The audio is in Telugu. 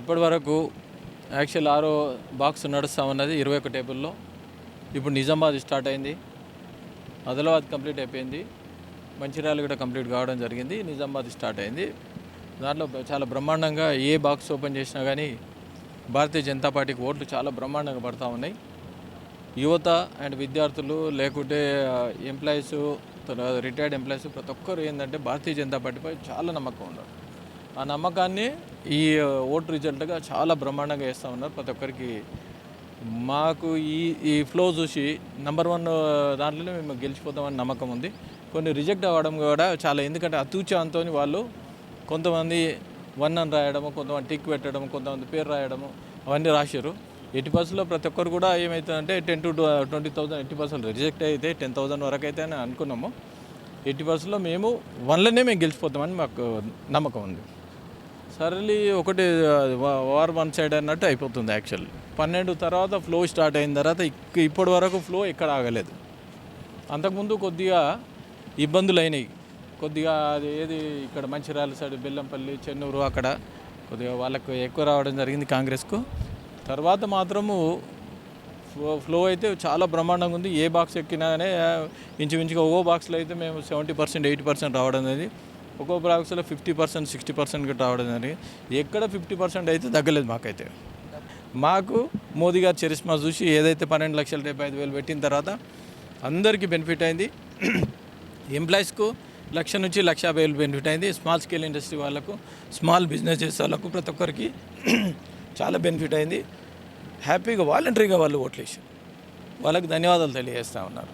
ఇప్పటి వరకు యాక్చువల్ 6 బాక్స్ నడుస్తూ ఉన్నది 21 టేబుల్లో. ఇప్పుడు నిజామాబాద్ స్టార్ట్ అయింది, ఆదిలాబాద్ కంప్లీట్ అయిపోయింది, మంచిర్యాల కూడా కంప్లీట్ కావడం జరిగింది, నిజామాబాద్ స్టార్ట్ అయింది. దాంట్లో చాలా బ్రహ్మాండంగా ఏ బాక్స్ ఓపెన్ చేసినా కానీ భారతీయ జనతా పార్టీకి ఓట్లు చాలా బ్రహ్మాండంగా పడతా ఉన్నాయి. యువత అండ్ విద్యార్థులు లేకుంటే ఎంప్లాయీస్, రిటైర్డ్ ఎంప్లాయీస్ ప్రతి ఒక్కరు ఏంటంటే భారతీయ జనతా పార్టీపై చాలా నమ్మకం ఉన్నారు. ఆ నమ్మకాన్ని ఈ ఓటు రిజల్ట్గా చాలా బ్రహ్మాండంగా వేస్తూ ఉన్నారు. ప్రతి ఒక్కరికి మాకు ఈ ఫ్లో చూసి నెంబర్ 1 దాంట్లోనే మేము గెలిచిపోతామని నమ్మకం ఉంది. కొన్ని రిజెక్ట్ అవ్వడం కూడా చాలా, ఎందుకంటే అతూచాంతో వాళ్ళు కొంతమంది 1 అని రాయడము, కొంతమంది టిక్ పెట్టడము, కొంతమంది పేరు రాయడము అవన్నీ రాశారు. 80% ప్రతి ఒక్కరు కూడా ఏమవుతుందంటే 10 to 20,000 80% రిజెక్ట్ అయితే 10,000 వరకు అయితే అని అనుకున్నాము. 80%లో మేము 1లోనే మేము గెలిచిపోతామని మాకు నమ్మకం ఉంది. సరళి ఒకటి వార్ 1 సైడ్ అన్నట్టు అయిపోతుంది. యాక్చువల్ 12 తర్వాత ఫ్లో స్టార్ట్ అయిన తర్వాత ఇప్పటి వరకు ఫ్లో ఎక్కడ ఆగలేదు. అంతకుముందు కొద్దిగా ఇబ్బందులు అయినాయి, కొద్దిగా అది ఏది ఇక్కడ మంచిర్యాల సైడ్ బెల్లంపల్లి, చెన్నూరు అక్కడ కొద్దిగా వాళ్ళకు ఎక్కువ రావడం జరిగింది కాంగ్రెస్కు. తర్వాత మాత్రము ఫ్లో అయితే చాలా బ్రహ్మాండంగా ఉంది. ఏ బాక్స్ ఎక్కినానే ఇంచుమించుగా ఒక్కో బాక్స్లో అయితే మేము 70% 80% రావడం అనేది, ఒక్కో బాక్స్లో 50% 60% రావడం అనేది, ఎక్కడ 50% అయితే తగ్గలేదు మాకైతే. మాకు మోదీ గారు చరిస్మా చూసి ఏదైతే 12,75,000 పెట్టిన తర్వాత అందరికీ బెనిఫిట్ అయింది. ఎంప్లాయీస్కు 1,00,000 నుంచి 1,50,000 బెనిఫిట్ అయింది. స్మాల్ స్కేల్ ఇండస్ట్రీ వాళ్ళకు, స్మాల్ బిజినెస్ చేసే వాళ్ళకు ప్రతి ఒక్కరికి చాలా బెనిఫిట్ అయింది. హ్యాపీగా వాలంటరీగా వాళ్ళు ఓట్లు వేసారు. వాళ్ళకి ధన్యవాదాలు తెలియజేస్తూ ఉన్నారు.